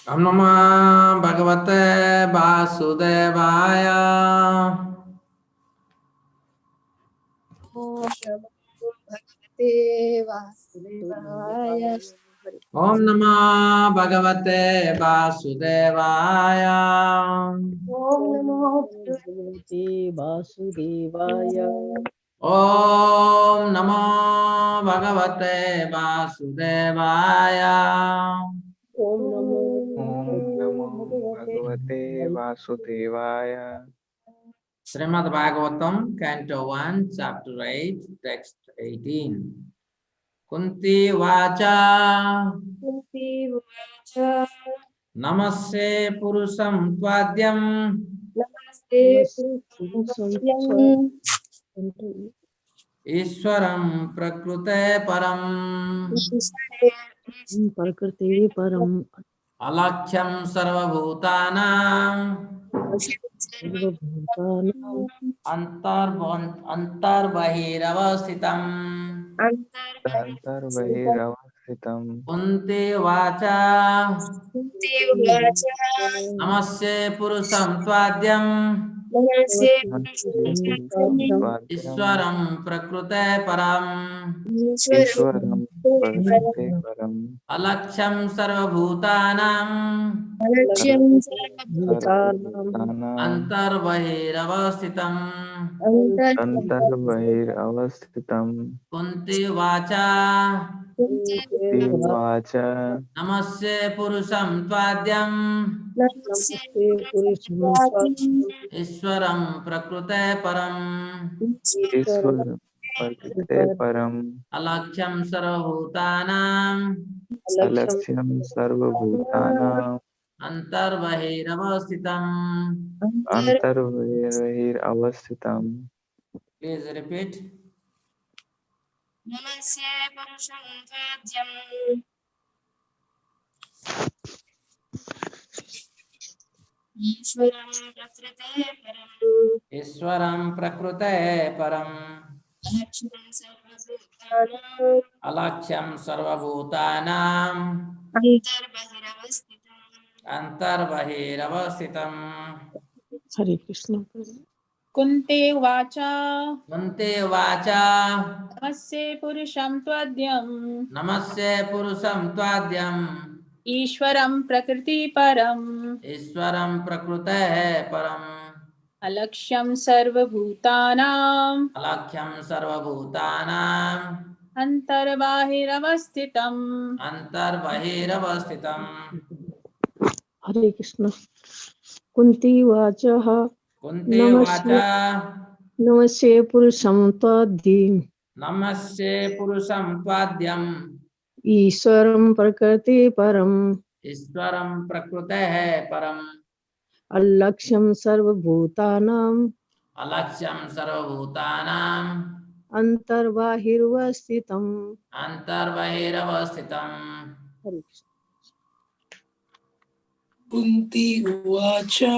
Om Namo Bhagavate Vasudevaya. Om Namo Bhagavate Vasudevaya. Om Namo Bhagavate Vasudevaya. Om Namo Bhagavate Vasudevaya. Om Namo Bhagavate Vasudevaya. Śrīmatī Bhagavatam, Canto 1, Chapter 8, Text 18. Kunti vacha. Kunti vacha. Namaste Purusham Tvadyam. Namaste Purushottam. Ishwaram Prakrute Param. Prakriti Param. Alakhyam Sarvabhutanam. Antarbahiravastitam. Antarbahiravastitam. Kunti vacha. Namaste Purusham Tvadyam. Ishwaram Prakrute Param. Ishwaram Prakrite Param. Alakhyam Sarvabhutanam. Antarbahiravastitam. Antarbahiravastitam. Kunti vacha. Kunti vacha. Namaste Purusham Tvadyam. Ishwaram Prakrute Param. Ishwaram Prakrite Param. Alakhyam Sarvabhutanam. Alaksyam Sarvabhutanam. Antarbahiravastitam. Antarbahiravastitam. Please repeat. Namaste Purusham Tvadyam. Ishwaram Prakrite Param. Ishwaram Prakrute Param. Alakhyam Sarvabhutanam. Antarbahiravastitam. Hare Krishna. Kunti vacha Kuntivacha Namaste Purusham Tvadyam Namaste Purusam Tvadyam Ishwaram Prakriti Param Iswaram Prakrute Param Alaksham Sarva Bhutanam Alakhyam Sarvabhutanam Antarbahiravastitam. Antarbahiravastitam Hare Krishna. Kunti vacha Kuntivacha namaste purusham taddi Namaste Purusam Tvadyam Ishwaram prakriti param Iswaram Prakrute Param Alaksham sarva bhutanam Alakhyam Sarvabhutanam Antarbahirvastitam. Antarbahiravastitam Hare Krishna. Kunti uvacha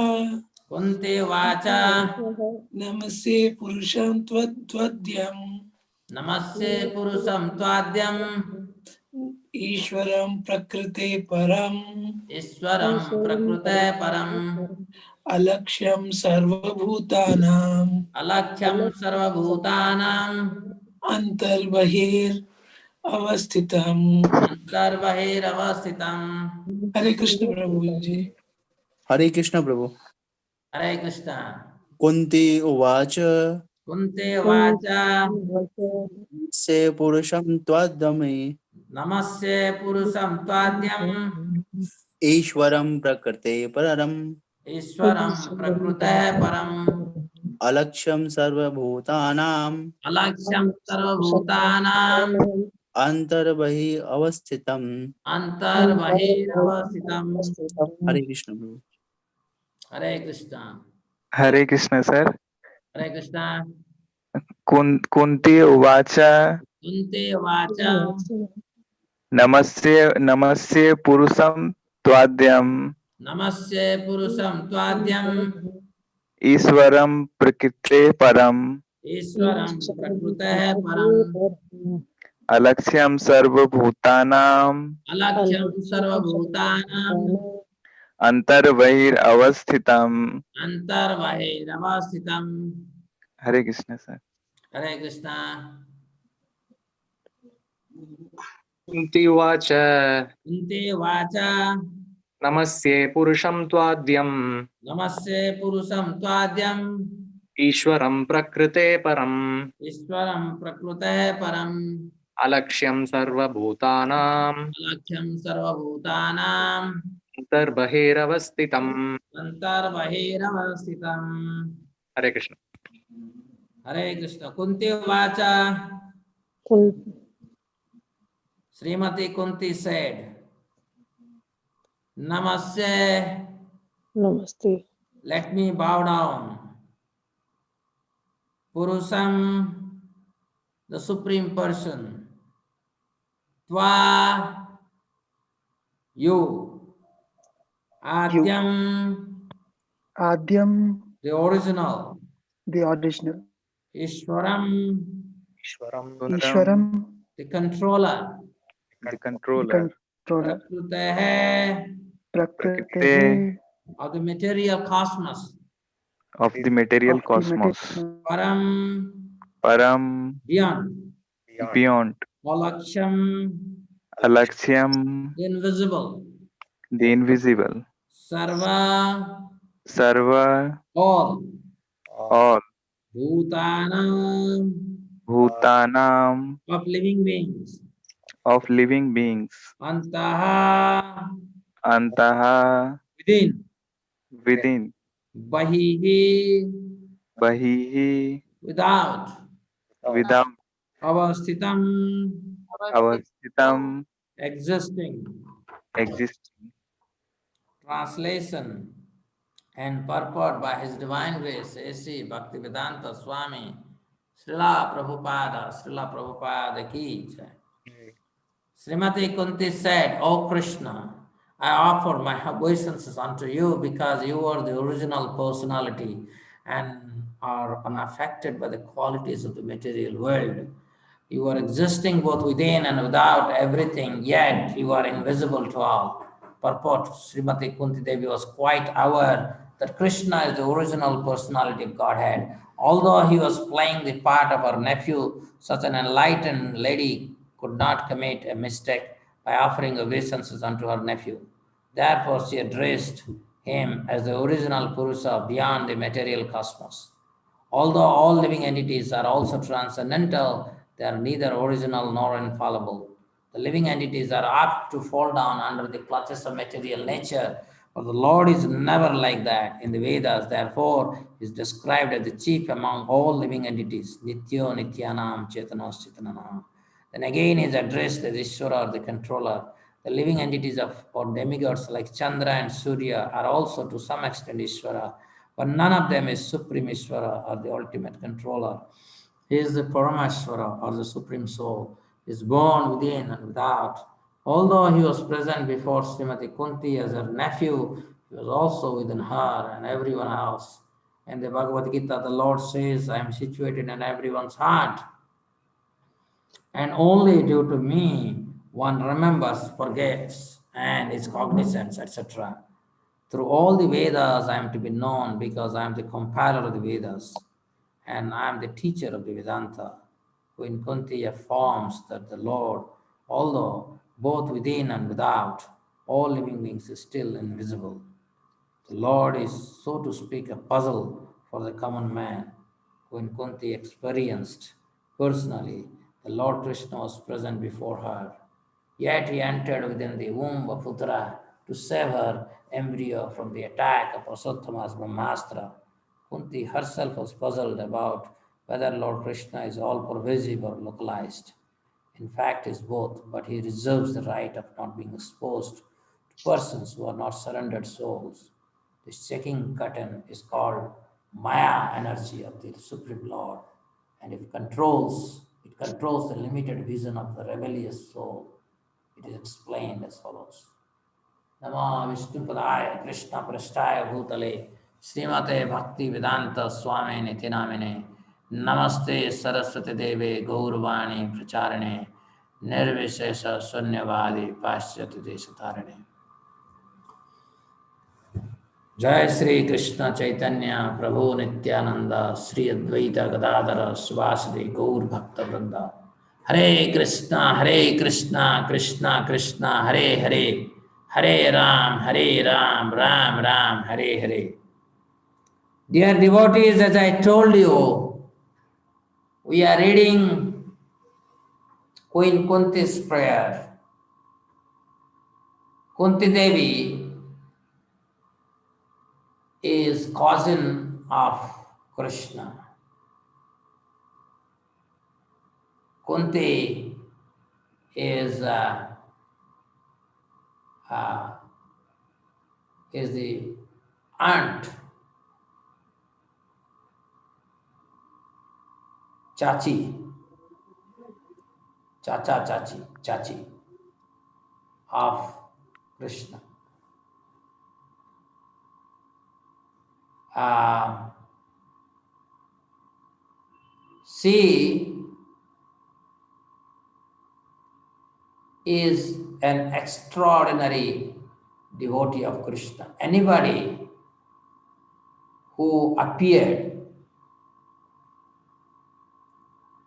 Kuntivacha Namaste Purusham Tvadyam Namaste Purusam Tvadyam Ishwaram Prakrite Param Iswaram Prakrute Param Alaksham Sarvabhutanam Alakhyam Sarvabhutanam Antarbahir Avastitam. Antarbahiravastitam Hare Krishna Prabhuji. हरे कृष्ण प्रभु Hare Krishna Kunti उवाच Kuntivacha से पुरुषं त्वदमे Namaste Purusam Tvadyam ईश्वरं प्रकृते परम् Iswaram Prakrute Param अलक्ष्यं सर्वभूतानां Alakhyam Sarvabhutanam अंतर्बहिः अवस्थितम् Antarbahiravastitam हरे कृष्ण प्रभु Hare Krishna Hare Krishna sir Hare Krishna Kunti उवाच Kuntivacha नमस्ते नमस्ते पुरुषं त्वाद्यम् Namaste Purusam Tvadyam ईश्वरं प्रकृते परम् Iswaram Prakrute Param अलक्ष्यं सर्वभूतानां Alakhyam Sarvabhutanam अंतर्बहिरवस्थितम् Antarbahiravastitam Hare Krishna sir Hare Krishna Kunti उवाच Kuntivacha नमस्ये पुरुषं त्वाद्यम् Namaste Purusam Tvadyam ईश्वरं प्रकृते परम् Iswaram Prakrute Param अलक्ष्यं सर्वभूतानां Alakhyam Sarvabhutanam अन्तर्बहिरवस्थितम् Antarbahiravastitam Hare Krishna Hare Krishna Kuntivacha Śrīmatī Kuntī said, Namaste, Namaste. let me bow down. Purusham, the Supreme Person. Tva, you. Adyam, Adyam, the original. the original. Ishwaram, Ishwaram, the controller. the the controller controller. Prakrute, Prakritehe, of the material cosmos. of the material of the cosmos material. Param, param beyond. beyond Alaksham, alaksyam the invisible. the invisible Sarva, sarva all. all Bhutanam, bhutanam of living beings. of living beings Antaha, antaha within. within Bahihi, bahihi without. without Avasthitam, avasthitam existing. existing. Translation and purport by His Divine Grace, A.C. Bhaktivedanta Swami, Srila Prabhupada ki jai. Śrīmatī Kuntī said, O Krishna, I offer my obeisances unto you because you are the original personality and are unaffected by the qualities of the material world. You are existing both within and without everything, yet you are invisible to all. Purport, Śrīmatī Kuntidevi was quite aware that Krishna is the original personality of Godhead. Although he was playing the part of her nephew, such an enlightened lady could not commit a mistake by offering obeisances unto her nephew. Therefore, she addressed him as the original Purusa beyond the material cosmos. Although all living entities are also transcendental, they are neither original nor infallible. The living entities are apt to fall down under the clutches of material nature, but the Lord is never like that. In the Vedas, therefore, is described as the chief among all living entities, Nityo Nityanam Chetanos Chetananam. Then again is addressed as Ishvara, the controller. The living entities of or demigods like Chandra and Surya are also to some extent Ishvara, but none of them is Supreme Ishvara or the ultimate controller. He is the Paramashvara or the Supreme Soul, is born within and without. Although he was present before Śrīmatī Kuntī as her nephew, he was also within her and everyone else. In the Bhagavad Gita, the Lord says, I am situated in everyone's heart. And only due to me, one remembers, forgets, and is cognizant, etc. Through all the Vedas, I am to be known because I am the compiler of the Vedas, and I am the teacher of the Vedanta, who in Kunti affirms that the Lord, although both within and without, all living beings is still invisible. The Lord is, so to speak, a puzzle for the common man, who in Kunti experienced personally the Lord Krishna was present before her. Yet he entered within the womb of Uttara to save her embryo from the attack of Purushottam's Brahmastra. Kunti herself was puzzled about whether Lord Krishna is all pervasive or localized. In fact, he is both, but he reserves the right of not being exposed to persons who are not surrendered souls. This checking curtain is called Maya energy of the Supreme Lord, and it controls the limited vision of the rebellious soul. It is explained as follows. Nama Vishnupadaya Krishna Prasthaya Bhutale Śrīmate Bhakti Vedanta Swami Niti Namine Namaste Saraswati Deve Gaurvani Pracharine Nirvishesha Sunyavadi Paschati Deshatarine. Jai Sri Krishna Chaitanya Prabhu Nityananda Sri Advaita Gadadhara Sivasadi Gaur Bhakta Vrinda. Hare Krishna Krishna Krishna Hare Hare Hare Ram Ram Ram Hare Hare. Dear devotees, as I told you, we are reading Queen Kunti's prayer. Kuntidevi is cousin of Krishna. Kunti is the aunt, chachi of Krishna. She is an extraordinary devotee of Krishna. Anybody who appeared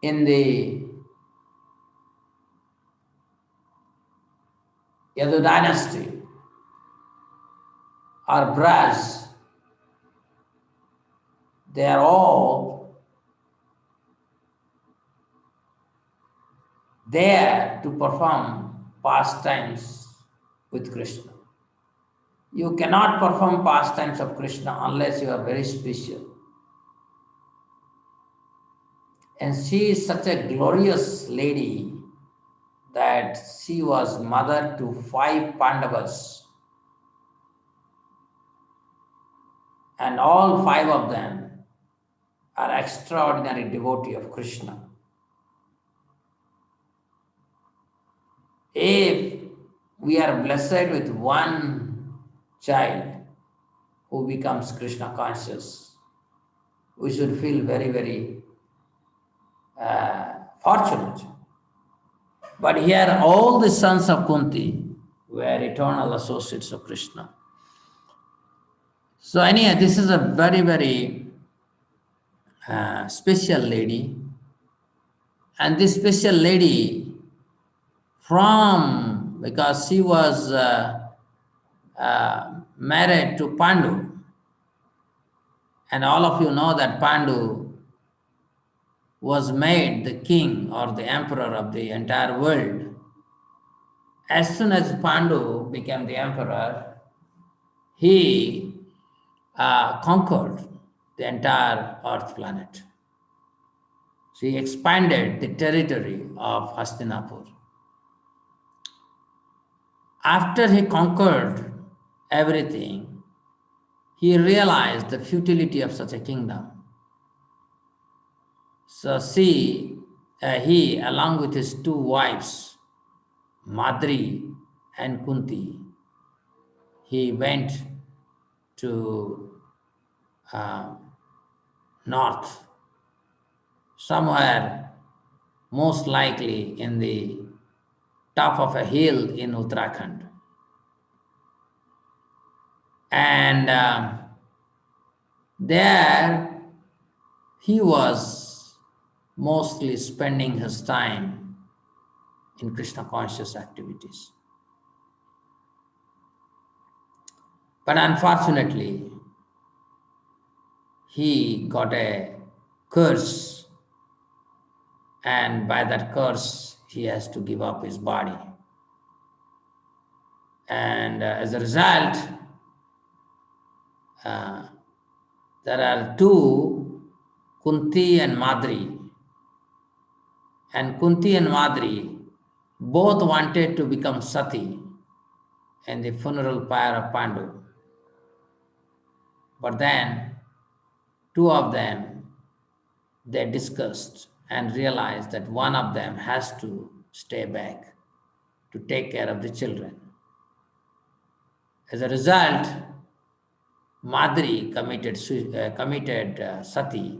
in the Yadu dynasty or Braj, they are all there to perform pastimes with Krishna. You cannot perform pastimes of Krishna unless you are very special. And she is such a glorious lady that she was mother to 5 pandavas. And all 5 of them are extraordinary devotee of Krishna. If we are blessed with one child who becomes Krishna conscious, we should feel very, very fortunate. But here all the sons of Kunti were eternal associates of Krishna. So anyhow, this is a very, very special lady. And this special lady, because she was married to Pandu. And all of you know that Pandu was made the king or the emperor of the entire world. As soon as Pandu became the emperor, he conquered the entire earth planet. So he expanded the territory of Hastinapur. After he conquered everything, he realized the futility of such a kingdom. So he, along with his two wives, Madri and Kunti, he went to north, somewhere most likely in the top of a hill in Uttarakhand. And there he was mostly spending his time in Krishna conscious activities. But unfortunately, he got a curse, and by that curse, he has to give up his body. And as a result, there are two, Kunti and Madri. And Kunti and Madri both wanted to become sati in the funeral pyre of Pandu. But then two of them, they discussed and realized that one of them has to stay back to take care of the children. As a result, Madri committed sati.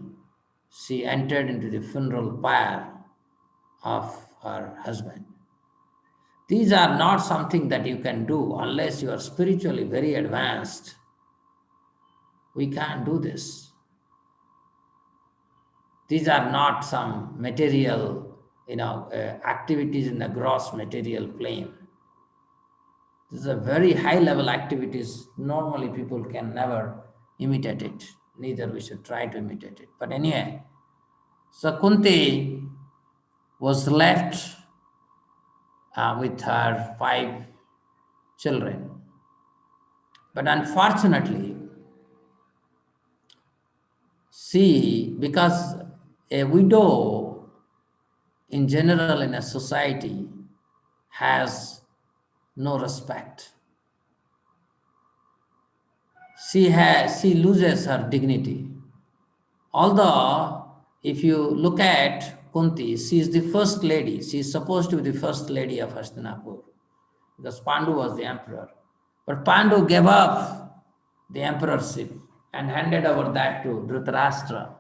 She entered into the funeral pyre of her husband. These are not something that you can do unless you are spiritually very advanced. We can't do this. These are not some material, activities in the gross material plane. These are very high level activities. Normally people can never imitate it. Neither we should try to imitate it. But anyway, so Kunti was left with her 5 children. But unfortunately, because a widow in general in a society has no respect. She loses her dignity. Although, if you look at Kunti, she is the first lady. She is supposed to be the first lady of Hastinapur, because Pandu was the emperor. But Pandu gave up the emperorship and handed over that to Dhritarashtra.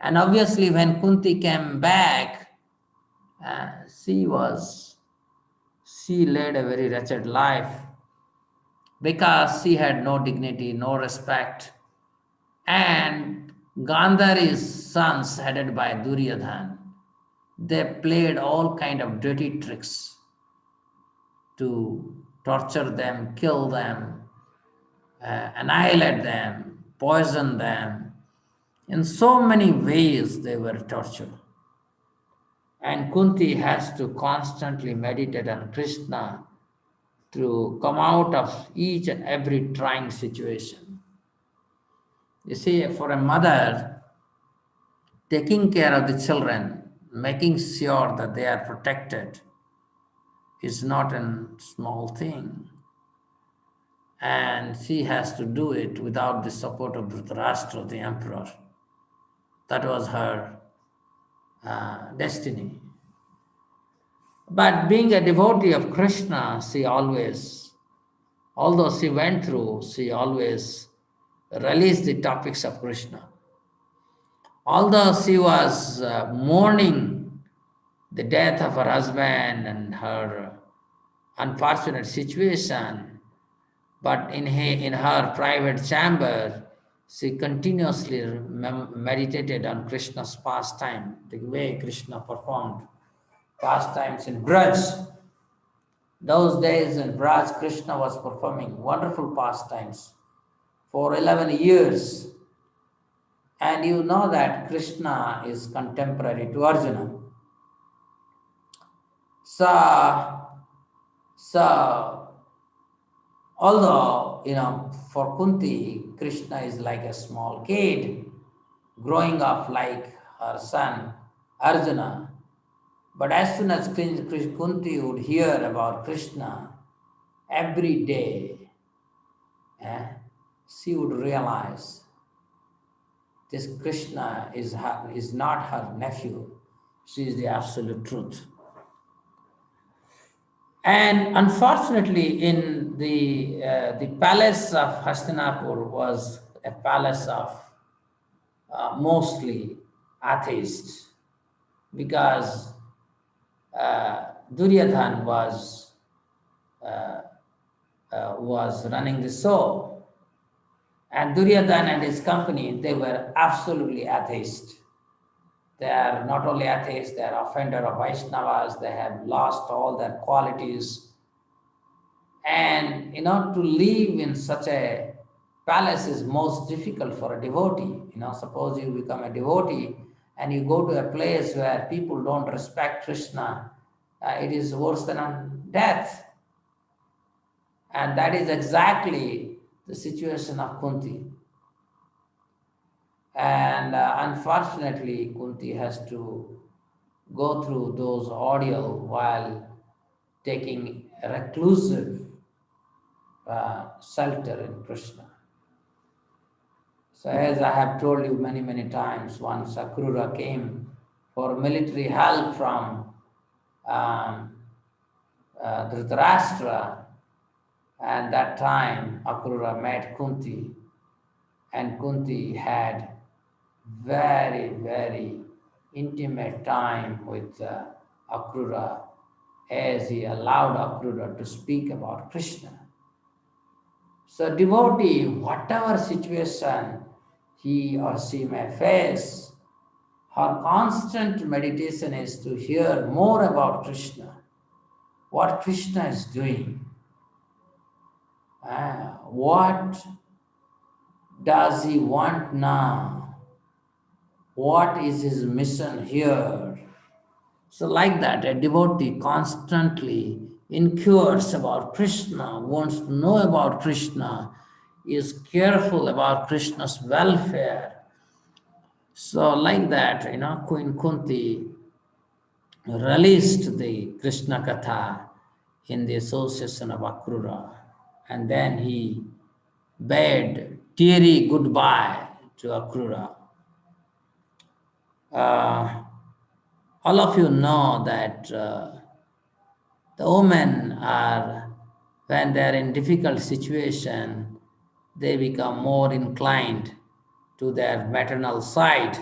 And obviously, when Kunti came back, she led a very wretched life, because she had no dignity, no respect. And Gandhari's sons, headed by Duryodhana, they played all kind of dirty tricks to torture them, kill them, annihilate them, poison them. In so many ways they were tortured. And Kunti has to constantly meditate on Krishna to come out of each and every trying situation. You see, for a mother, taking care of the children, making sure that they are protected, is not a small thing. And she has to do it without the support of Dhritarashtra, the emperor. That was her destiny. But being a devotee of Krishna, she always, although she went through, she always relished the topics of Krishna. Although she was mourning the death of her husband and her unfortunate situation, But in her private chamber, she continuously meditated on Krishna's pastime, the way Krishna performed pastimes in Braj. Those days in Braj, Krishna was performing wonderful pastimes for 11 years. And you know that Krishna is contemporary to Arjuna. So although, for Kunti, Krishna is like a small kid growing up like her son Arjuna. But as soon as Kunti would hear about Krishna every day, she would realize this Krishna is not her nephew. She is the absolute truth. And unfortunately, in the palace of Hastinapur was a palace of mostly atheists, because Duryodhan was running the show, and Duryodhan and his company, they were absolutely atheist. They are not only atheists, they are offender of Vaishnavas, they have lost all their qualities. And to live in such a palace is most difficult for a devotee. Suppose you become a devotee and you go to a place where people don't respect Krishna, it is worse than death. And that is exactly the situation of Kunti. And unfortunately, Kunti has to go through those ordeal while taking a reclusive shelter in Krishna. So as I have told you many, many times, once Akrura came for military help from Dhritarashtra, and that time Akrura met Kunti, and Kunti had very, very intimate time with Akrura, as he allowed Akrura to speak about Krishna. So devotee, whatever situation he or she may face, her constant meditation is to hear more about Krishna, what Krishna is doing, what does he want now, what is his mission here. So like that, a devotee constantly inquires about Krishna, wants to know about Krishna, is careful about Krishna's welfare. So like that, Queen Kunti relished the Krishna Katha in the association of Akrura, and then he bade teary goodbye to Akrura. All of you know that the women are, when they are in difficult situation, they become more inclined to their maternal side.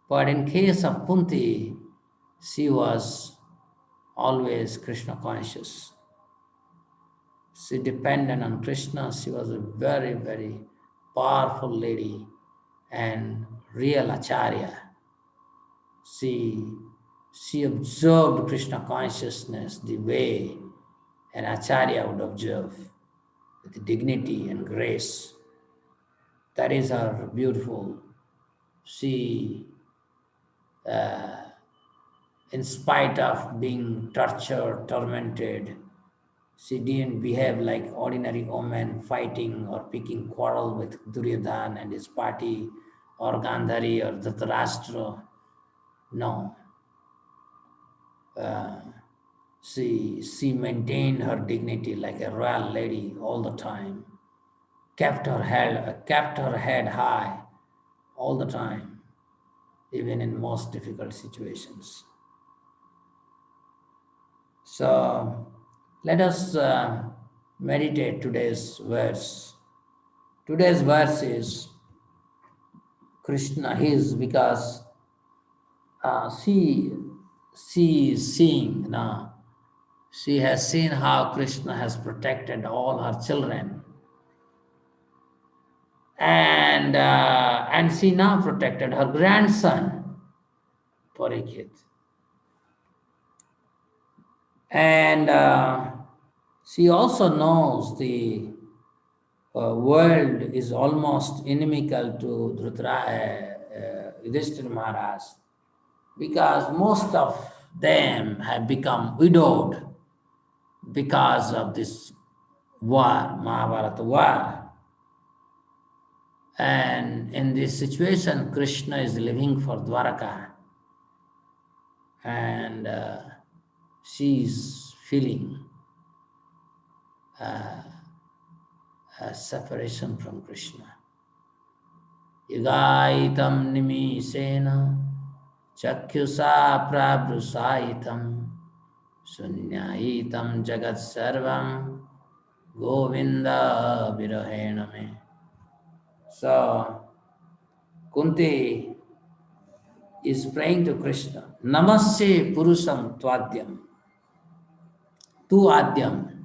But in case of Kunti, she was always Krishna conscious. She depended on Krishna. She was a very, very powerful lady and real acharya. She observed Krishna consciousness the way an acharya would observe, with dignity and grace. That is her beautiful. She, in spite of being tortured, tormented, she didn't behave like ordinary women fighting or picking quarrel with Duryodhan and his party, or Gandhari or dhritarashtra. No. She maintained her dignity like a royal lady all the time, kept her head high all the time, even in most difficult situations. So let us meditate today's verse. Today's verse is Krishna, because she is seeing now. She has seen how Krishna has protected all her children. And she now protected her grandson, Parikshit. And she also knows the world is almost inimical to Yudhishthira Maharaj, because most of them have become widowed because of this war, Mahabharata war. And in this situation, Krishna is leaving for Dwaraka, and she is feeling a separation from Krishna. Yugaitam nimisena chakyusa prabrusaitam sunyaitam jagat sarvam govinda virahena me. So Kunti is praying to Krishna, Namasya Purusham Tvadyam, Tu Adyam.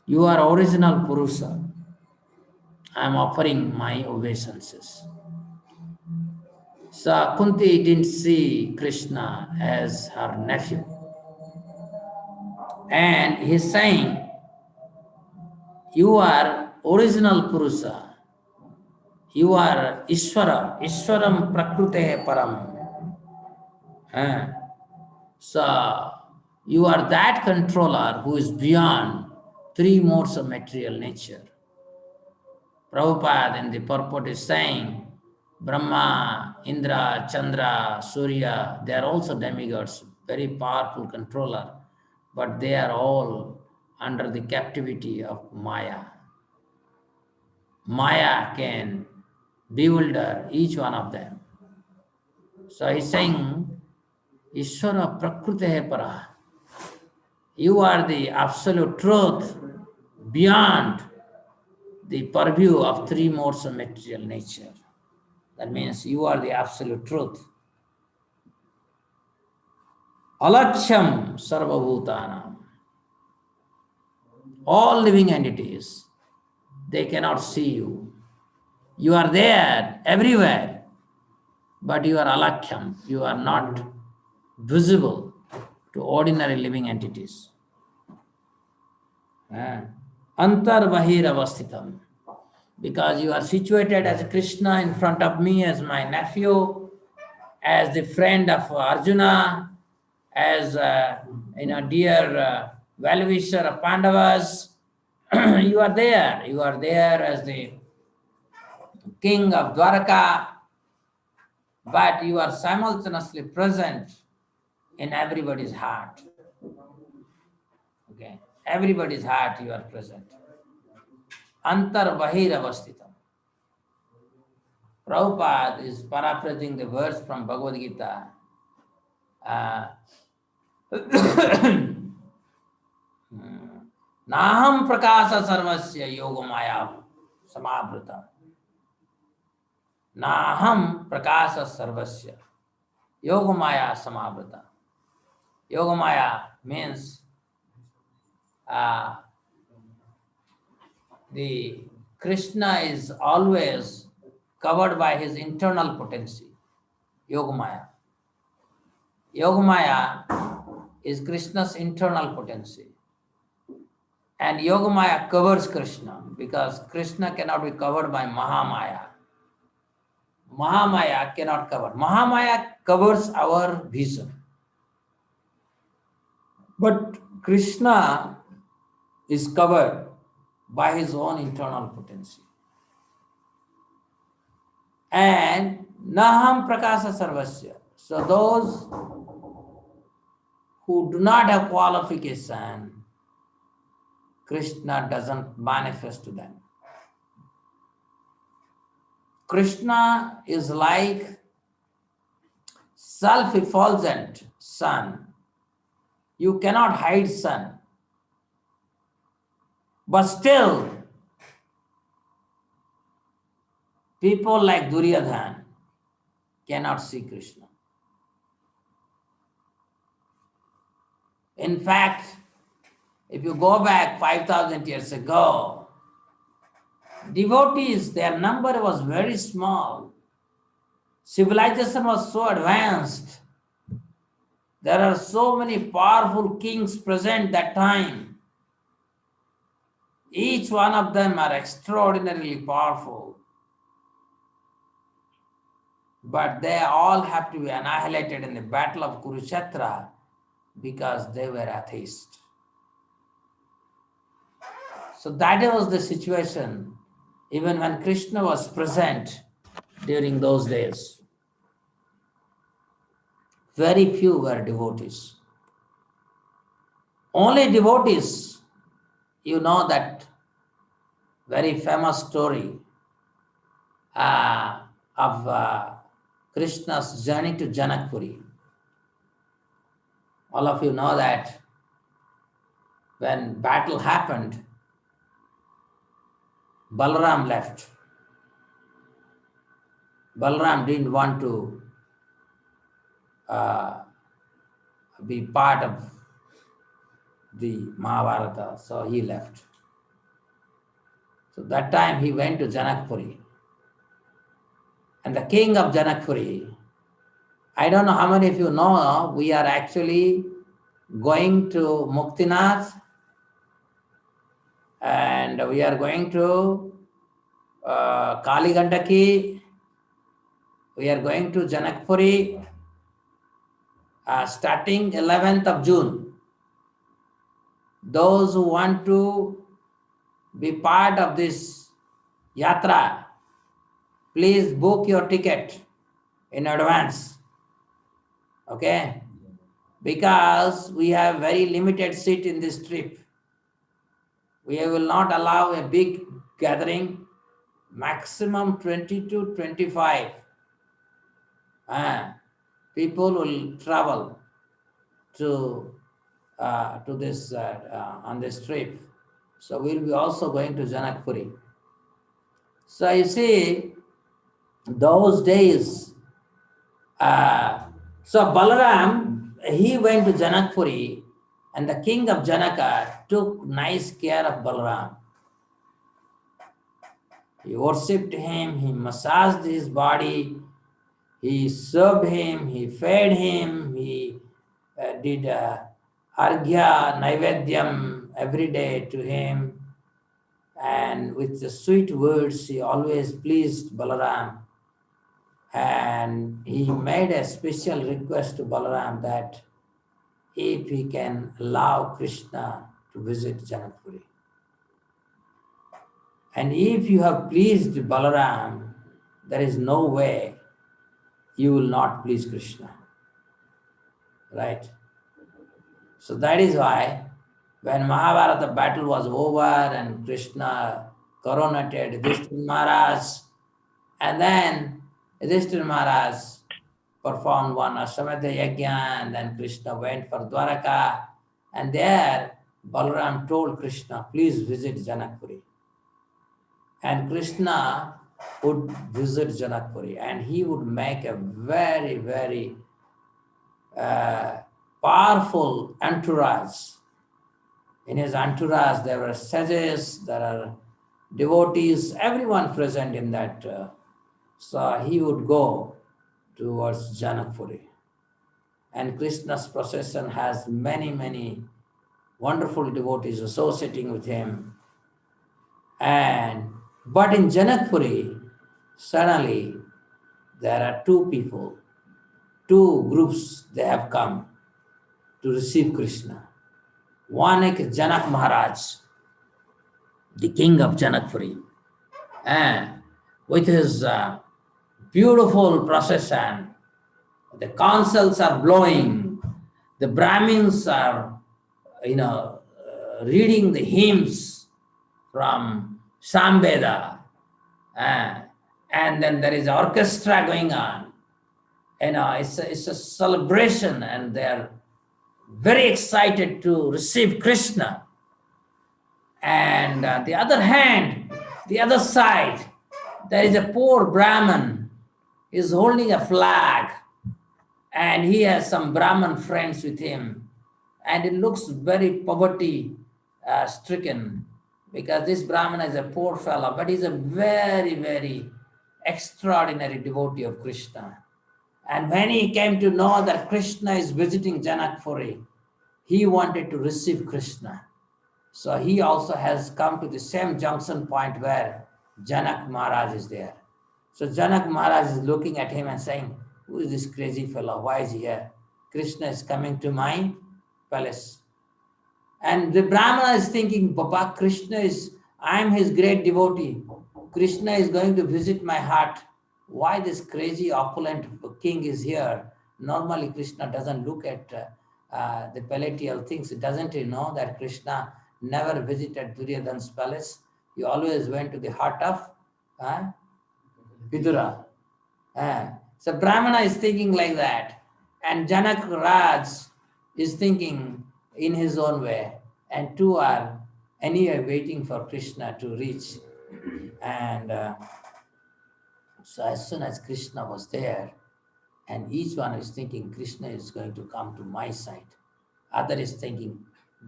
You are original Purusha. I am offering my obeisances. So Kunti didn't see Krishna as her nephew. And he's saying, you are original Purusha. You are Ishvara, Ishvaram Prakrute Param. So you are that controller who is beyond three modes of material nature. Prabhupada in the purport is saying, Brahma, Indra, Chandra, Surya, they are also demigods, very powerful controller, but they are all under the captivity of Maya. Maya can bewilder each one of them. So he's saying, Ishvara Prakrute Para. You are the absolute truth beyond the purview of three modes of material nature. That means you are the absolute truth. Alaksham sarvabhutanam. All living entities, they cannot see you. You are there everywhere, but you are alakhyam. You are not visible to ordinary living entities. Antar bahir avasthitam. Because you are situated as Krishna in front of me as my nephew, as the friend of Arjuna, as dear well-wisher of Pandavas. You are there. You are there as the king of Dwaraka, but you are simultaneously present in everybody's heart. Okay, everybody's heart you are present. Antar bahir avasthitam. Prabhupada is paraphrasing the verse from Bhagavad Gita. Naham prakasa sarvasya yogamaya samabhrita. Naham prakasa sarvasya yogamaya samabhrita. Yogamaya means the Krishna is always covered by his internal potency, Yogamaya. Yogamaya is Krishna's internal potency. And Yogamaya covers Krishna because Krishna cannot be covered by Mahamaya. Mahamaya cannot cover. Mahamaya covers our vision. But Krishna is covered by his own internal potency. And Naham Prakasa Sarvasya. So those who do not have qualification, Krishna doesn't manifest to them. Krishna is like self-effulgent sun. You cannot hide sun. But still, people like Duryodhana cannot see Krishna. In fact, If you go back 5,000 years ago, devotees, their number was very small. Civilization was so advanced. There are so many powerful kings present that time. Each one of them are extraordinarily powerful. But they all have to be annihilated in the battle of Kurukshetra because they were atheists. So that was the situation even when Krishna was present during those days. Very few were devotees. Only devotees, you know that very famous story of Krishna's journey to Janakpuri. All of you know that when battle happened, Balaram left. Balaram didn't want to be part of the Mahabharata, so he left. So that time he went to Janakpuri. And the king of Janakpuri, I don't know how many of you know, we are actually going to Muktinath and we are going to Kali Gandaki, we are going to Janakpuri starting 11th of June. Those who want to be part of this yatra, please book your ticket in advance, okay? Because we have very limited seat in this trip. We will not allow a big gathering, maximum 20 to 25 people will travel to this on this trip. So we'll be also going to Janakpuri. So you see, those days, so Balaram, he went to Janakpuri, and the king of Janaka took nice care of Balaram. He worshipped him, he massaged his body, he served him, he fed him, he did arghya, naivedyam every day to him. And with the sweet words, he always pleased Balaram. And he made a special request to Balaram that if he can allow Krishna to visit Janakpuri. And if you have pleased Balaram, there is no way you will not please Krishna. Right? So that is why when Mahabharata battle was over and Krishna coronated Yudhishthira Maharaj, and then Yudhishthira Maharaj performed one Ashwamedha Yajna, and then Krishna went for Dwaraka, and there Balaram told Krishna, please visit Janakpuri. And Krishna would visit Janakpuri, and he would make a very, very powerful entourage. In his entourage, there were sages, there are devotees, everyone present in that. So he would go towards Janakpuri. And Krishna's procession has many, many wonderful devotees associating with him. But in Janakpuri, suddenly there are two people, two groups, they have come to receive Krishna. One is Janak Maharaj, the king of Janakpuri, and with his beautiful procession, the councils are blowing, the Brahmins are, reading the hymns from Samveda, and then there is orchestra going on. It's a celebration, and they're very excited to receive Krishna. And the other hand, the other side, there is a poor Brahmin, is holding a flag, and he has some Brahmin friends with him, and it looks very poverty stricken, because this Brahmana is a poor fellow, but he's a very, very extraordinary devotee of Krishna. And when he came to know that Krishna is visiting Janakpuri, he wanted to receive Krishna. So he also has come to the same junction point where Janak Maharaj is there. So Janak Maharaj is looking at him and saying, who is this crazy fellow? Why is he here? Krishna is coming to my palace. And the Brahmana is thinking, Baba, I am his great devotee. Krishna is going to visit my heart. Why this crazy opulent king is here? Normally Krishna doesn't look at the palatial things. Doesn't he know that Krishna never visited Duryodhana's palace? He always went to the heart of Vidura. So Brahmana is thinking like that. And Janak Raj is thinking in his own way. And two are anyway waiting for Krishna to reach. And so as soon as Krishna was there, and each one is thinking Krishna is going to come to my side. Other is thinking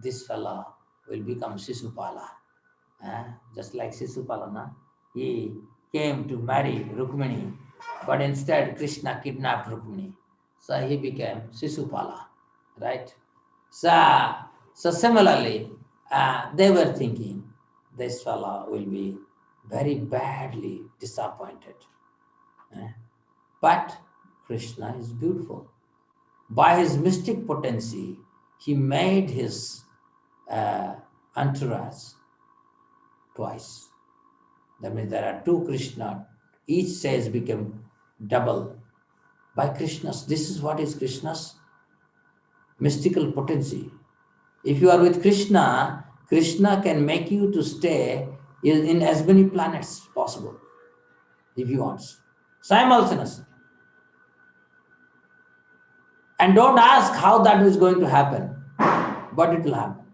this fellow will become Sisupala. Just like Sisupala, na? He came to marry Rukmini, but instead Krishna kidnapped Rukmini. So he became Sisupala, right? So similarly, they were thinking this fellow will be very badly disappointed. But Krishna is beautiful. By his mystic potency, he made his entourage twice. That means there are two Krishna. Each says become double. By Krishna's, this is what is Krishna's mystical potency. If you are with Krishna, Krishna can make you to stay in as many planets possible, if he wants, simultaneously. And don't ask how that is going to happen, but it will happen.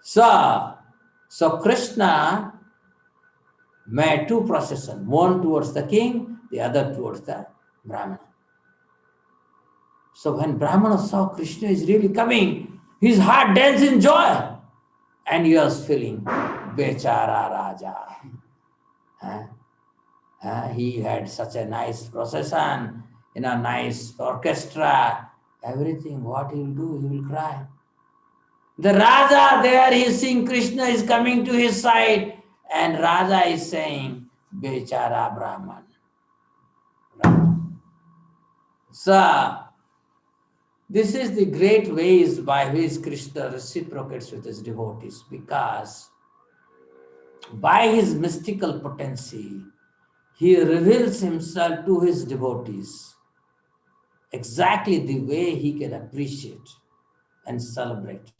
So Krishna made two processions, one towards the king, the other towards the Brahmana. So when Brahmana saw Krishna is really coming, his heart danced in joy. And he was feeling, Bechara Raja. He had such a nice procession, nice orchestra, everything. What he will do, he will cry. The Raja there, he is seeing Krishna is coming to his side, and Raja is saying, Bechara Brahman. So, this is the great ways by which Krishna reciprocates with his devotees, because by his mystical potency, he reveals himself to his devotees exactly the way he can appreciate and celebrate.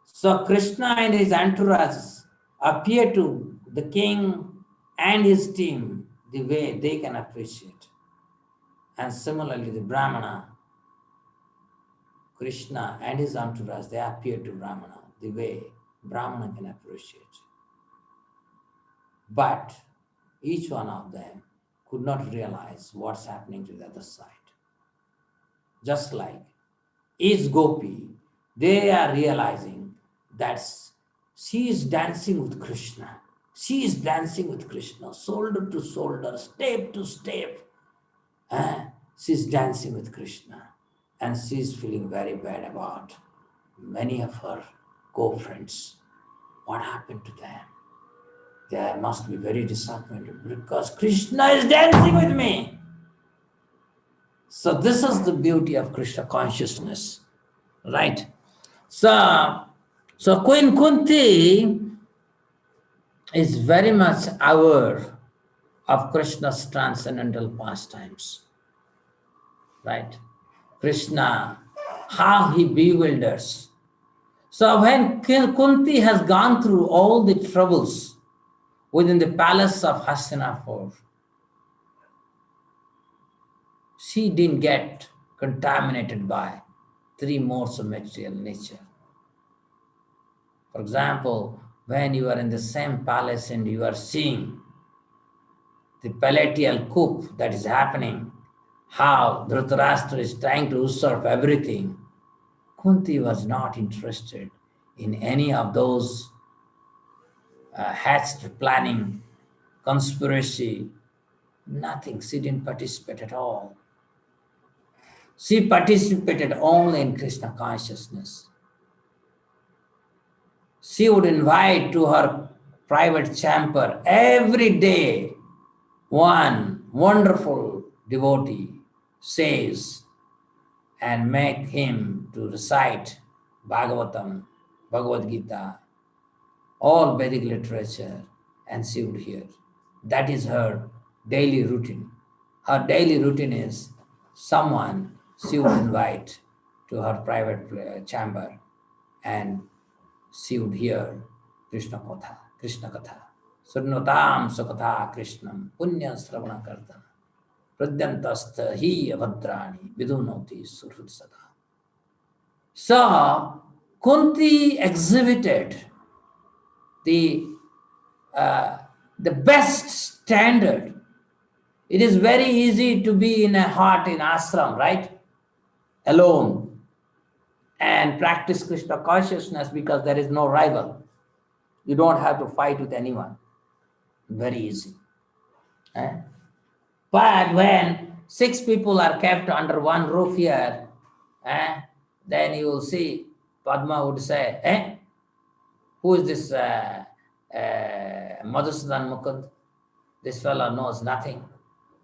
So Krishna and his entourage appear to the king and his team the way they can appreciate. And similarly, the Brahmana, Krishna and his entourage, they appear to Brahmana the way Brahmana can appreciate. But each one of them could not realize what's happening to the other side. Just like each gopi, they are realizing that she is dancing with Krishna. She is dancing with Krishna, shoulder to shoulder, step to step. She is dancing with Krishna. And she is feeling very bad about many of her co-friends. What happened to them? They must be very disappointed because Krishna is dancing with me. So this is the beauty of Krishna consciousness, right? So Queen Kunti is very much aware of Krishna's transcendental pastimes, right? Krishna, how he bewilders. So when Kunti has gone through all the troubles within the palace of Hastinapur, she didn't get contaminated by three modes of material nature. For example, when you are in the same palace and you are seeing the palatial coup that is happening, how dhritarashtra is trying to usurp everything, Kunti was not interested in any of those hatched planning, conspiracy, nothing. She didn't participate at all. She participated only in Krishna consciousness. She would invite to her private chamber every day one wonderful devotee, says, and make him to recite Bhagavatam, Bhagavad Gita, all Vedic literature, and she would hear. That is her daily routine. Her daily routine is someone she would invite to her private chamber, and she would hear Krishna Katha. Surnotam Sukatha Krishnam Punya Sravana Kartam Pradyantastha Hi Abhadrani Vidunoti Surhut Sada. So Kunti exhibited the best standard. It is very easy to be in a hut in ashram, right? Alone, and practice Krishna consciousness because there is no rival. You don't have to fight with anyone. Very easy. But when 6 people are kept under one roof here, then you will see Padma would say, who is this Madhusudan Mukund? This fellow knows nothing.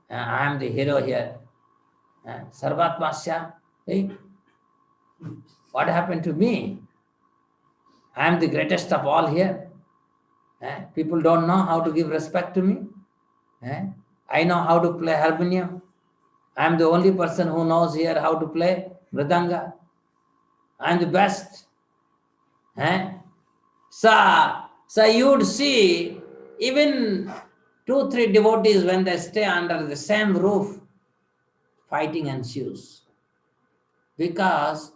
I am the hero here. Sarvatmasya, hey, what happened to me? I am the greatest of all here. People don't know how to give respect to me. I know how to play harmonium. I am the only person who knows here how to play mridanga. I am the best. So you would see even 2-3 devotees, when they stay under the same roof, fighting ensues. Because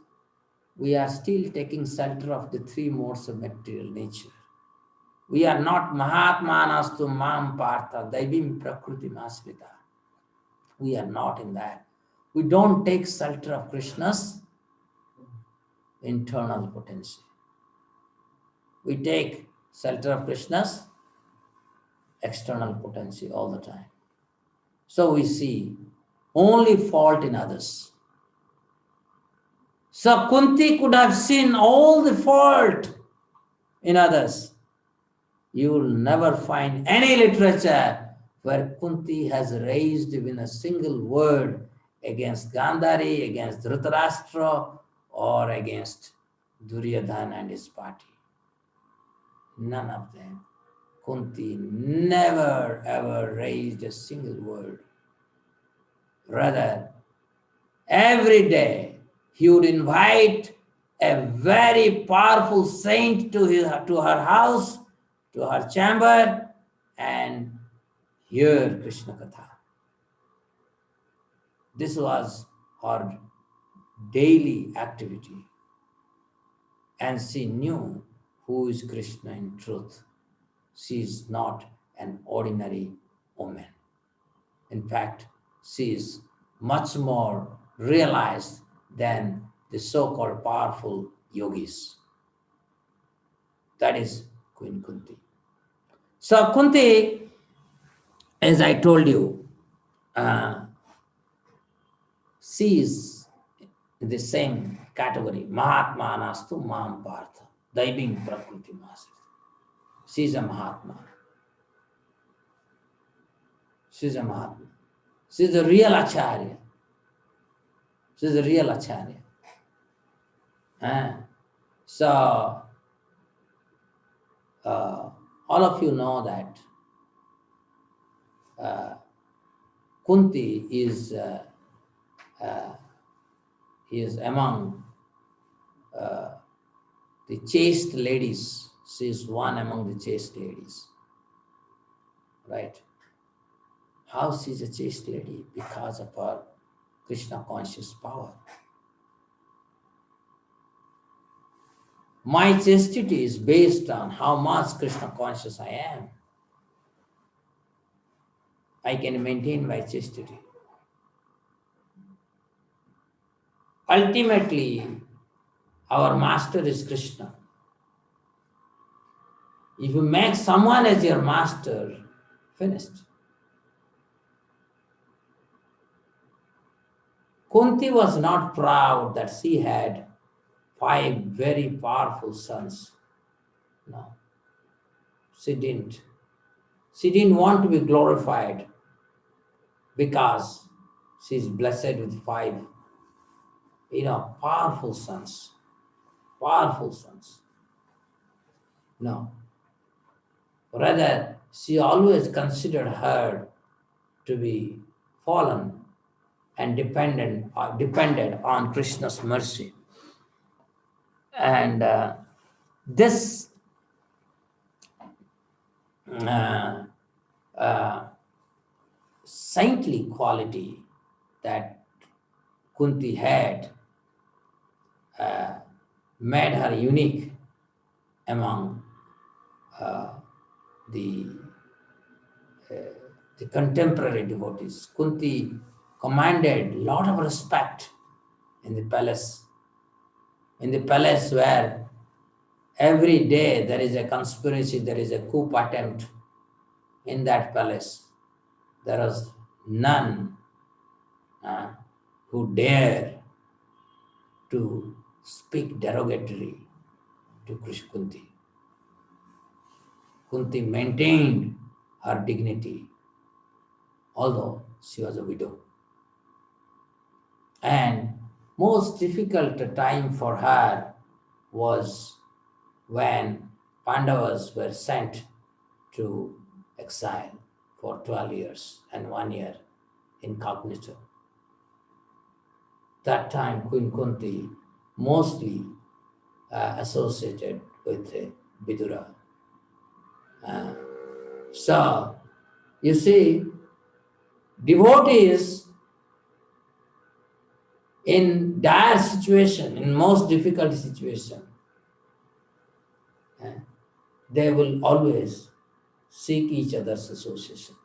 we are still taking shelter of the 3 modes of material nature. We are not Mahatmanastu Mam Partha Daivim Prakriti Masvita. We are not in that. We don't take shelter of Krishna's internal potency. We take shelter of Krishna's external potency all the time. So we see only fault in others. So Kunti could have seen all the fault in others. You will never find any literature where Kunti has raised even a single word against Gandhari, against Dhritarashtra, or against Duryodhana and his party. None of them. Kunti never ever raised a single word. Rather, every day he would invite a very powerful saint to her house, to her chamber, and hear Krishna Katha. This was her daily activity. And she knew who is Krishna in truth. She is not an ordinary woman. In fact, she is much more realized than the so-called powerful yogis. That is Queen Kunti. So Kunti, as I told you, she is in the same category. Mahatma Nastu Mam Partha. Daivim Prakriti Masita. She is a Mahatma. She is a Mahatma. She is a real Acharya. She is a real Acharya. So, all of you know that Kunti is among the chaste ladies. She is one among the chaste ladies. Right? How she is a chaste lady? Because of her Krishna conscious power. My chastity is based on how much Krishna conscious I am. I can maintain my chastity. Ultimately, Our master is Krishna. If you make someone as your master, finished. Kunti was not proud that she had 5 very powerful sons. No, she didn't. She didn't want to be glorified because she's blessed with 5, powerful sons. Powerful sons. No. Rather, she always considered her to be fallen and depended on Krishna's mercy. And this saintly quality that Kunti had made her unique among the contemporary devotees. Kunti commanded a lot of respect in the palace. In the palace where every day there is a conspiracy, there is a coup attempt in that palace. There was none who dare to speak derogatory to Kunti. Kunti maintained her dignity, although she was a widow. And most difficult time for her was when Pandavas were sent to exile for 12 years and 1 year incognito. That time Queen Kunti mostly associated with Vidura. So, you see, devotees in dire situation, in most difficult situation, they will always seek each other's association.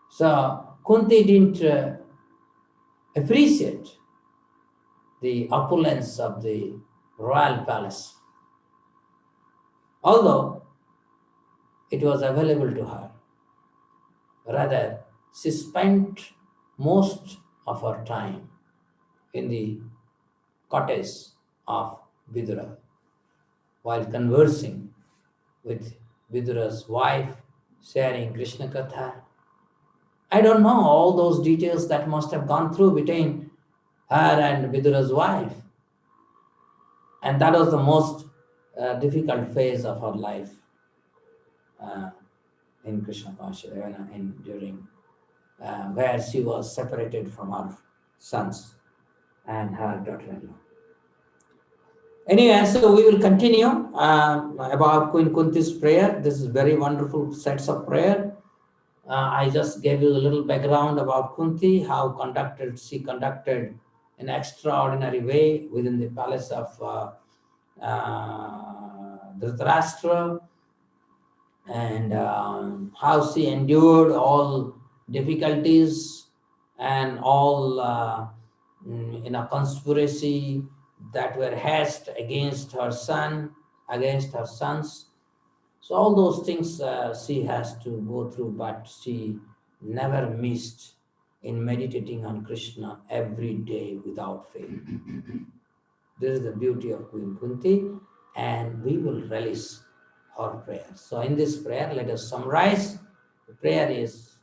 So, Kunti didn't appreciate the opulence of the royal palace, although it was available to her. Rather, she spent most of her time in the cottage of Vidura while conversing with Vidura's wife, sharing Krishna Katha. I don't know all those details that must have gone through between her and Vidura's wife. And that was the most difficult phase of her life in Krishna consciousness, during where she was separated from her sons and her daughter-in-law. Anyway, so we will continue about Queen Kunti's prayer. This is very wonderful sets of prayer. I just gave you a little background about Kunti, how she conducted an extraordinary way within the palace of dhritarashtra, and how she endured all difficulties and all conspiracy that were hatched against her son, against her sons. So all those things she has to go through, but she never missed in meditating on Krishna every day without fail. This is the beauty of Queen Kunti, and we will relish her prayer. So in this prayer, let us summarize. The prayer is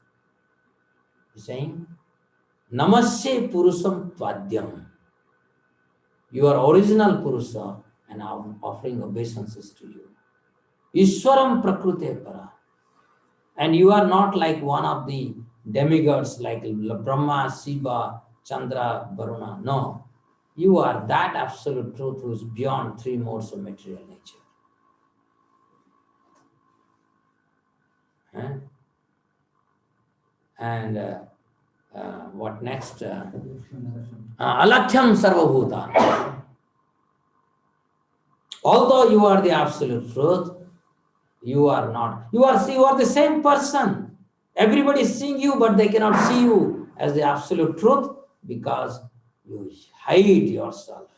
saying, Namasya Purusam Tvadyam. Your original Purusa, and I am offering obeisances to you. Ishwaram Prakrute Para. And you are not like one of the demigods like Brahma, Shiva, Chandra, Varuna. No. You are that absolute truth who is beyond 3 modes of material nature. And what next? Alakhyam Sarvabhuta. Although you are the absolute truth, you are not. You are the same person. Everybody is seeing you, but they cannot see you as the absolute truth. because you hide yourself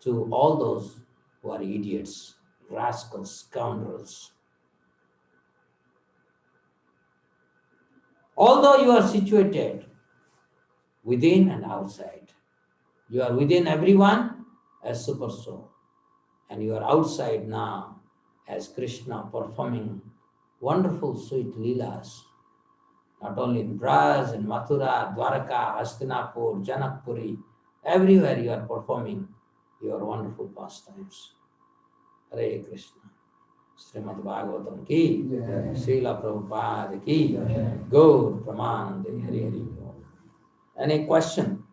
to all those who are idiots, rascals, scoundrels. Although you are situated within and outside, you are within everyone as super soul, and you are outside now as Krishna performing wonderful sweet Leelas, not only in Braj, in Mathura, Dwaraka, Hastinapur, Janakpuri, everywhere you are performing your wonderful pastimes. Hare Krishna. Śrīmatī Bhagavatam ki, Srila Prabhupada ki, Gaur Pramanande, Hare Hare. Any question?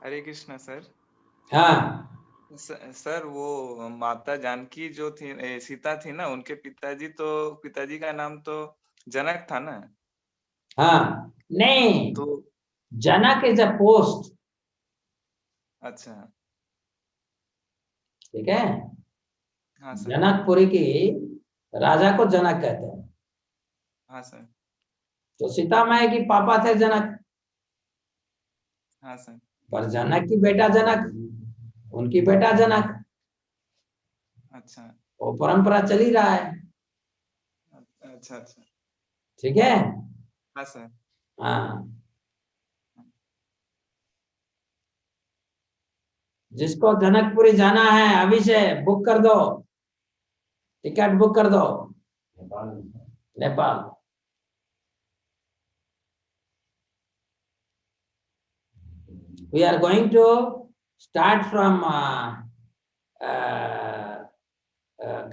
Hare Krishna sir. हाँ, sir वो माता जानकी जो थी सीता थी ना, उनके पिताजी का नाम तो जनक था ना। हाँ, नहीं, तो जनक इज अ पोस्ट। अच्छा, ठीक है, हाँ सर। जनकपुरी की राजा को जनक कहते हैं। हाँ सर। तो सीता माई की पापा थे जनक, हाँ सर। पर जनक की बेटा जनक, उनकी बेटा जनक। अच्छा वो परंपरा चली रहा है। अच्छा अच्छा, ठीक है, हाँ सर। हाँ, जिसको जनकपुरी जाना है अभी से बुक कर दो, टिकट बुक कर दो। Nepal. We are going to start from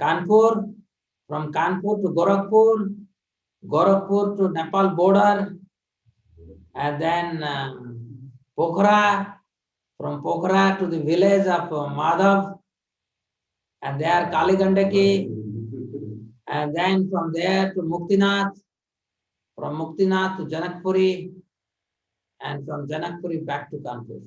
Kanpur, from Kanpur to Gorakhpur, Gorakhpur to Nepal border, and then Pokhara, from Pokhara to the village of Madhav, and there Kali Gandaki, and then from there to Muktinath, from Muktinath to Janakpuri, and from Janakpuri back to Kanpur.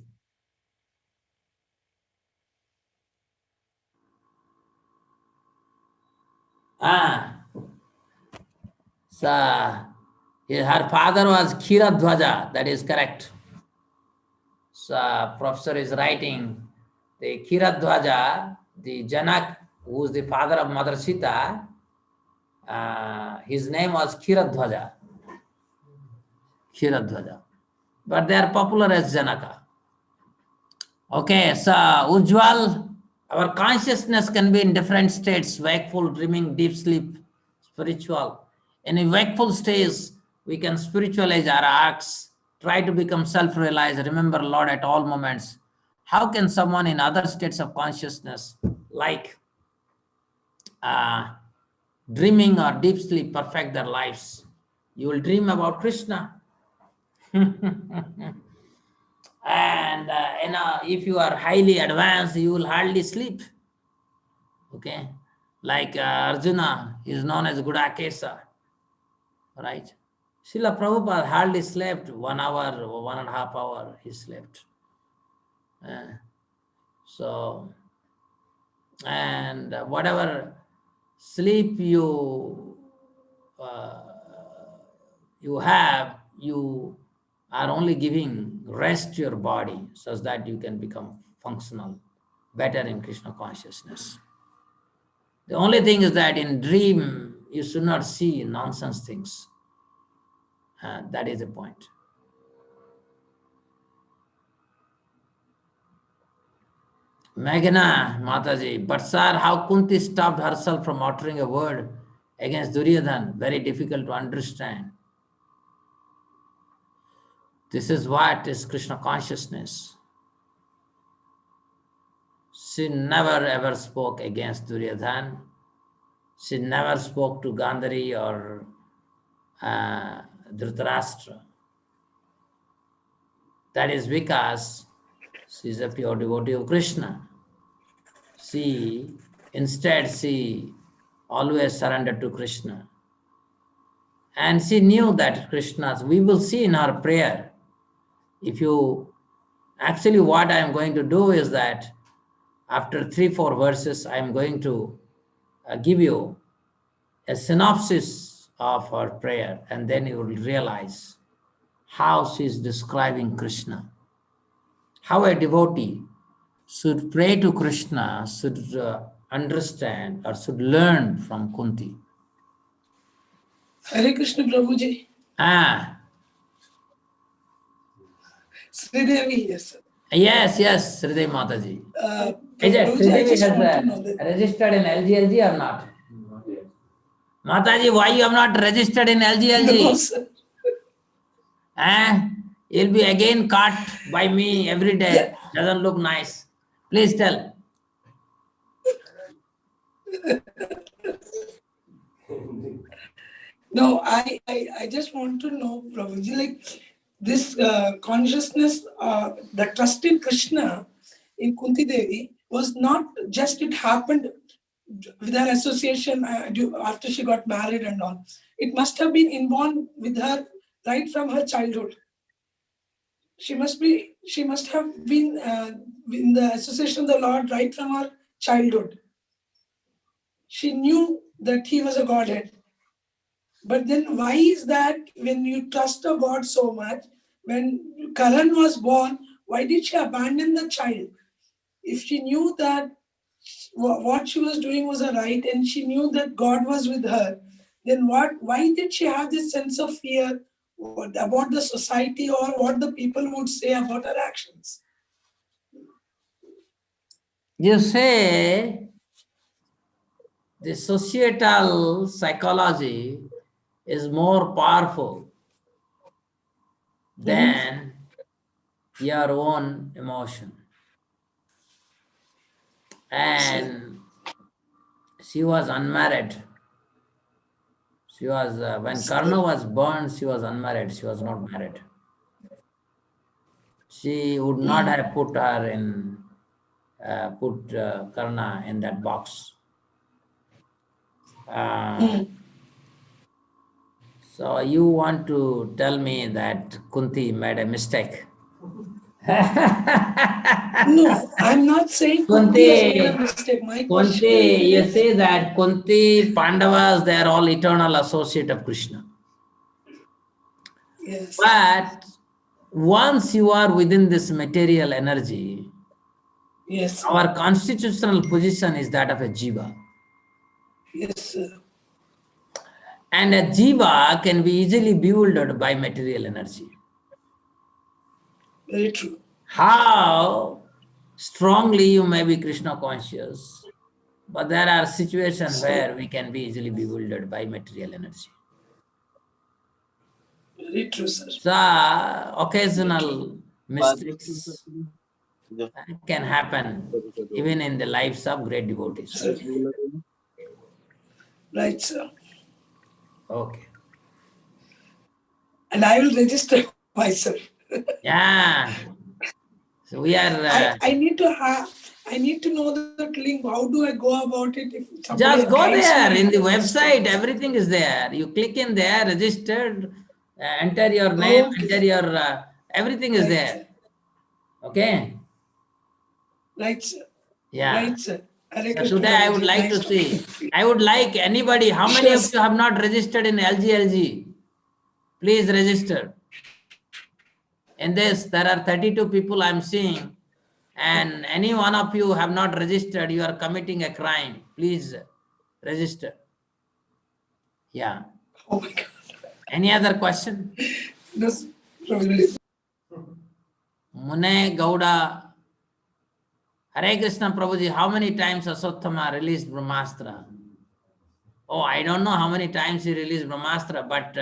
So her father was Kshiradhwaja, that is correct. So professor is writing the Kshiradhwaja, the Janak, who is the father of Mother Sita, his name was Kshiradhwaja. Kshiradhwaja. But they are popular as Janaka. Okay, so Ujjwal, our consciousness can be in different states: wakeful, dreaming, deep sleep, spiritual. In a wakeful stage, we can spiritualize our acts, try to become self-realized, remember Lord at all moments. How can someone in other states of consciousness, like dreaming or deep sleep, perfect their lives? You will dream about Krishna. And if you are highly advanced, you will hardly sleep. Okay, like Arjuna is known as Gudakesa, right? Srila Prabhupada hardly slept 1 hour or 1.5 hours. He slept. So, and whatever sleep you have, you are only giving rest to your body such that you can become functional, better in Krishna consciousness. The only thing is that in dream, you should not see nonsense things. That is the point. Meghna Mataji, but sir, how Kunti stopped herself from uttering a word against Duryodhana? Very difficult to understand. This is what is Krishna consciousness. She never ever spoke against Duryodhana. She never spoke to Gandhari or dhritarashtra. That is because she is a pure devotee of Krishna. Instead, she always surrendered to Krishna. And she knew that Krishna's, we will see in her prayer, if you Actually, what I am going to do is that after 3-4 verses, I am going to give you a synopsis of her prayer, and then you will realize how she is describing Krishna. How a devotee should pray to Krishna, should understand or should learn from Kunti. Hare Krishna Prabhuji. Ah, Sridevi, yes, sir. yes, Sridevi Mataji. Is it Prabhuji, I Sridevi just want to has know that. registered in LGLG or not? Mataji, why you have not registered in LGLG? No, sir. You'll be again caught by me every day. Yeah. Doesn't look nice. Please tell. No, I just want to know, Prabhuji, like this consciousness, the trust in Krishna in Kuntidevi was not just it happened with her association after she got married and all. It must have been inborn with her right from her childhood. She must have been in the association of the Lord right from her childhood. She knew that he was a Godhead. But then why is that when you trust a God so much, when Karan was born, why did she abandon the child? If she knew that what she was doing was right and she knew that God was with her, then why did she have this sense of fear about the society or what the people would say about her actions? You say the societal psychology is more powerful than your own emotion. And she was unmarried. She was, when Kṛṣṇa was born, she was unmarried. She was not married. She would not have put her in, Kṛṣṇa in that box. So you want to tell me that Kunti made a mistake? No, I'm not saying Kunti has made a mistake. My question Kunti, you is, say that Kunti, Pandavas, they are all eternal associate of Krishna. yes. But once you are within this material energy, Yes. our constitutional position is that of a jiva. Yes, sir. And a jiva can be easily bewildered by material energy. Very true. How strongly you may be Krishna conscious, but there are situations where we can be easily bewildered by material energy. Very true, sir. So occasional mistakes can happen even in the lives of great devotees. Sir. Right, sir. Okay. And I will register myself. Yeah. So we are. I need to know that link. How do I go about it? If Just go guides there me in the register. website, everything is there. You click in there, registered, enter your name, Okay. enter your, everything is Right, there. sir. Okay? Right, sir. Yeah. Right, sir. So today I would like to see, I would like anybody, how many Sure, of you have not registered in LGLG? Please register. In this, there are 32 people I'm seeing, and any one of you have not registered, you are committing a crime. Please register. Yeah. Oh my God. Any other question? No, sir. Mune Gowda. Hare Krishna Prabhuji, how many times Aswattama released Brahmastra? Oh, I don't know how many times he released Brahmastra, but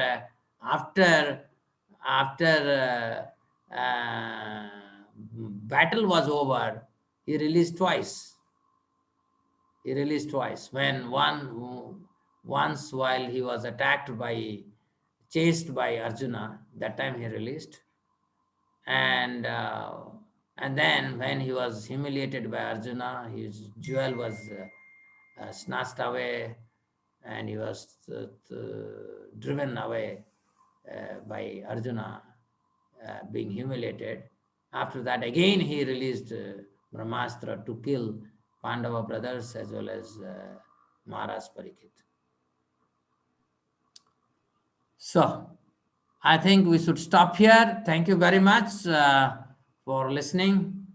after battle was over, he released twice. He released twice. When once while he was chased by Arjuna, that time he released. And then when he was humiliated by Arjuna, his jewel was snatched away, and he was driven away by Arjuna, being humiliated. After that, again he released Brahmastra to kill Pandava brothers as well as Maharaj Parikshit. So, I think we should stop here. Thank you very much for listening.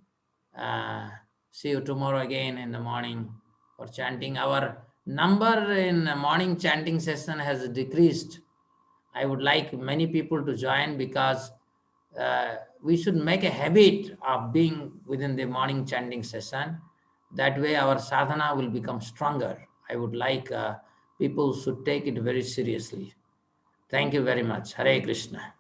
See you tomorrow again in the morning for chanting. Our number in the morning chanting session has decreased. I would like many people to join because we should make a habit of being within the morning chanting session. That way our sadhana will become stronger. I would like people should take it very seriously. Thank you very much. Hare Krishna.